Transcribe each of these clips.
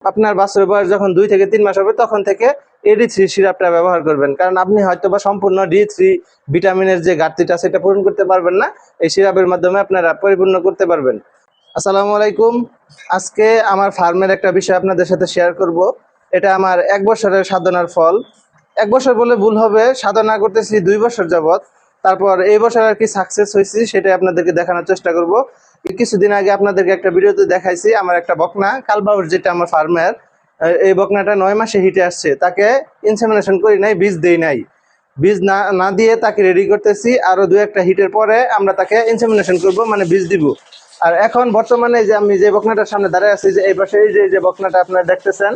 আপনার বাছুরের বয়স যখন 2 থেকে 3 মাস হবে তখন থেকে AD3 সিরাপটা ব্যবহার করবেন, কারণ আপনি হয়তোবা সম্পূর্ণ D3 ভিটামিনের যে ঘাটতিটা সেটা পূরণ করতে পারবেন না, এই সিরাপের মাধ্যমে আপনারা পরিপূর্ণ করতে পারবেন। আসসালামু আলাইকুম। আজকে আমার ফার্মের একটা বিষয় আপনাদের সাথে শেয়ার করব। এটা আমার 1 বছরের সাধনার ফল। 1 বছর বলে ভুল হবে, সাধনা করতেছি 2 বছর যাবত। তারপর এই বছর আর কি সাকসেস হয়েছি সেটাই আপনাদেরকে দেখানোর চেষ্টা করব। কিছুদিন আগে আপনাদেরকে একটা ভিডিওতে দেখাইছি আমার একটা বকনা কালবাউস, যেটা আমার ফার্মের। এই বকনাটা 9 মাসে হিটে আসছে, তাকে ইনসেমিনেশন করি নাই, বীজ দেই নাই। বীজ না না দিয়ে তাকে রেডি করতেছি, আরো 2-1টা হিটের পরে আমরা তাকে ইনসেমিনেশন করব, মানে বীজ দিব। আর এখন বর্তমানে যে আমি যে বকনাটার সামনে দাঁড়িয়ে আছি, যে এই পাশে এই যে বকনাটা আপনারা দেখতেছেন,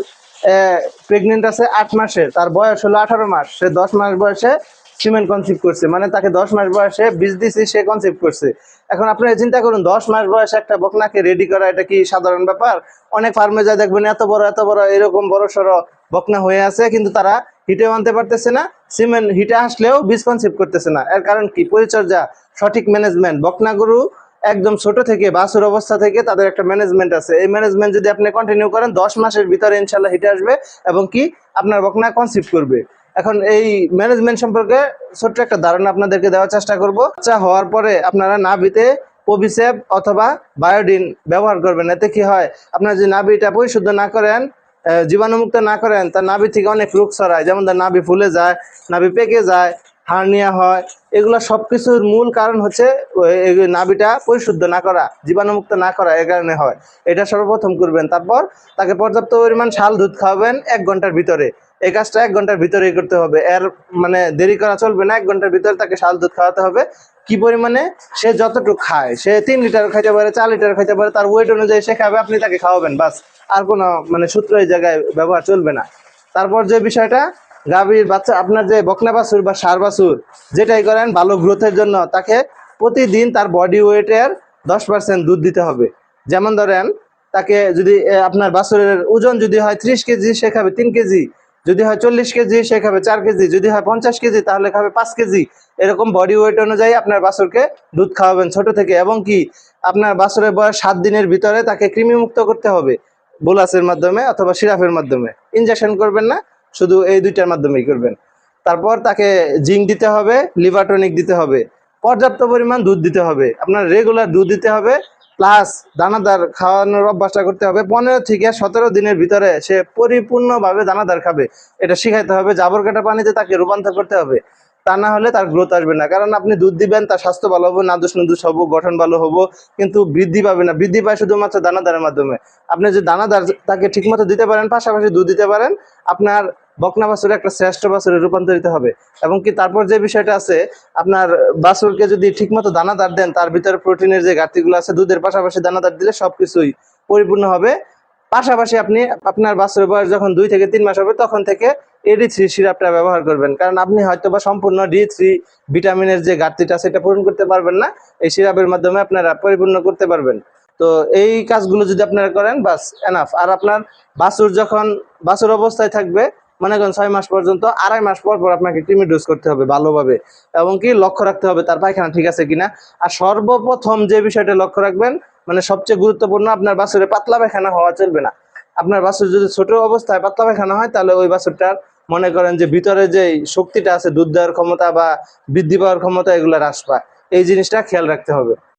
প্রেগনেন্ট আছে 8 মাসের, তার বয়স হলো 18 মাস। সে 10 মাস বয়সে সিমেন্ট কনসিভ করছে, মানে তাকে 10 মাস বয়সে বীজ দিছি, সে কনসিভ করছে। এখন আপনারা চিন্তা করুন, 10 মাস বয়সে একটা বকনাকে রেডি করা এটা কি সাধারণ ব্যাপার? অনেক ফার্মে যা দেখবেন এত বড় এরকম বড় সড়ো বকনা হয়ে আছে, কিন্তু তারা হিটে আনতে পারতেছে না। সিমেন্ট হিটে আসলেও বীজ কনসিভ করতেছে না। এর কারণ কি? পরিচর্যা, সঠিক ম্যানেজমেন্ট। বকনা গরু একদম ছোট থেকে বাছুর অবস্থা থেকে তাদের একটা ম্যানেজমেন্ট আছে। এই ম্যানেজমেন্ট যদি আপনি কন্টিনিউ করেন, 10 মাসের ভিতরে ইনশাল্লাহ হিটে আসবে এবং কি আপনার বকনা কনসিভ করবে। এখন এই ম্যানেজমেন্ট সম্পর্কে ছোট্ট একটা ধারণা আপনাদেরকে দেওয়ার চেষ্টা করব। বাচ্চা হওয়ার পরে আপনারা নাভিতে পবিসেপ অথবা বায়োডিন ব্যবহার করবেন। এতে কি হয়, আপনারা যদি নাভিটা পরিশুদ্ধ না করেন, জীবাণুমুক্ত না করেন, তার নাভি থেকে অনেক রোগ ছড়ায়। যেমন তার নাভি ফুলে যায়, নাভি পেকে যায়, হার্নিয়া হয়। এগুলো সবকিছুর মূল কারণ হচ্ছে নাভিটা পরিশুদ্ধ না করা, জীবাণুমুক্ত না করা, এ কারণে হয়। এটা সর্বপ্রথম করবেন। তারপর তাকে পর্যাপ্ত পরিমাণ শাল দুধ খাওয়াবেন 1 ঘন্টার ভিতরে। এই কাজটা 1 ঘন্টার ভিতরেই করতে হবে, এর মানে দেরি করা চলবে না। 1 ঘন্টার ভিতরে তাকে শাল দুধ খাওয়াতে হবে। কি পরিমাণে? সে যতটুকু খায়, সে 3 লিটার খাইতে পারে, 4 লিটার খাইতে পারে, তার ওয়েট অনুযায়ী সে খাবে, আপনি তাকে খাওয়াবেন, বাস। আর কোনো মানে সূত্র এই জায়গায় ব্যবহার চলবে না। তারপর যে বিষয়টা, গাভীর বাচ্চা, আপনার যে বকনা বাছুর বা ষাঁড় বাছুর যেটাই করেন, ভালো গ্রোথের জন্য তাকে প্রতিদিন তার বডি ওয়েটের 10% দুধ দিতে হবে। যেমন ধরেন, তাকে যদি আপনার বাছুরের ওজন যদি হয় 30 কেজি, সে খাবে 3 কেজি। যদি হয় 40 কেজি, সে খাবে 4 কেজি। যদি হয় 50 কেজি, তাহলে খাবে 5 কেজি। এরকম বডি ওয়েট অনুযায়ী আপনার বাছুরকে দুধ খাওয়াবেন ছোট থেকে। এবং কি আপনার বাছুরের বয়স 7 দিনের ভিতরে তাকে কৃমিমুক্ত করতে হবে, বোলাসের মাধ্যমে অথবা সিরাপের মাধ্যমে। ইনজেকশন করবেন না, শুধু এই 2টার মাধ্যমেই করবেন। তারপর তাকে জিঙ্ক দিতে হবে, লিভার টনিক দিতে হবে, পর্যাপ্ত পরিমাণ দুধ দিতে হবে, আপনার রেগুলার দুধ দিতে হবে, প্লাস দানাদার খাওয়ানোর অভ্যাসটা করতে হবে। 15 থেকে 17 দিনের ভিতরে সে পরিপূর্ণভাবে দানাদার খাবে, এটা শিখাইতে হবে। জাবর কাটা পানিতে তাকে রূপান্তর করতে হবে, তা না হলে তার গ্রোথ আসবে না। কারণ আপনি দুধ দিবেন, তার স্বাস্থ্য ভালো হবে, নাদুস নুদুস হবো, গঠন ভালো হবো, কিন্তু বৃদ্ধি পাবে না। বৃদ্ধি পায় শুধুমাত্র দানাদারের মাধ্যমে। আপনি যে দানাদার তাকে ঠিকমতো দিতে পারেন, পাশাপাশি দুধ দিতে পারেন, আপনার বকনা বাছুর একটা শ্রেষ্ঠ বাছুরে রূপান্তরিত হবে। এবং কি তারপর যে বিষয়টা আছে, আপনার বাছুরকে যদি ঠিকমতো দানাদার দেন, তার ভিতরে প্রোটিনের যে ঘাটতিগুলো আছে, দুধের পাশাপাশি দানাদার দিলে সবকিছুই পরিপূর্ণ হবে। পাশাপাশি আপনি আপনার বাছুরের বয়স যখন 2 থেকে 3 মাস হবে তখন থেকে AD3 সিরাপটা ব্যবহার করবেন, কারণ আপনি হয়তোবা সম্পূর্ণ D3 ভিটামিনের যে ঘাটতিটা সেটা পূরণ করতে পারবেন না, এই সিরাপের মাধ্যমে আপনারা পরিপূর্ণ করতে পারবেন। তো এই কাজগুলো যদি আপনারা করেন, বাস এনাফ। আর আপনার বাছুর যখন বাছুর অবস্থায় থাকবে, মনে করেন 6 মাস পর্যন্ত, 2.5 মাস পর পর আপনাকে কৃমি ডোজ করতে হবে ভালোভাবে। এবং কি লক্ষ্য রাখতে হবে তার পায়খানা ঠিক আছে কিনা। আর সর্বপ্রথম যে বিষয়টা লক্ষ্য রাখবেন, মানে সবচেয়ে গুরুত্বপূর্ণ, আপনার বাছুরে পাতলা পায়খানা হওয়া চলবে না। আপনার বাছুর যদি ছোট অবস্থায় পাতলা পায়খানা হয়, তাহলে ওই বাছুরটার মনে করেন যে ভিতরে যে শক্তিটা আছে, দুধ দেওয়ার ক্ষমতা বা বৃদ্ধি পাওয়ার ক্ষমতা, এগুলো হ্রাস পায়। এই জিনিসটা খেয়াল রাখতে হবে।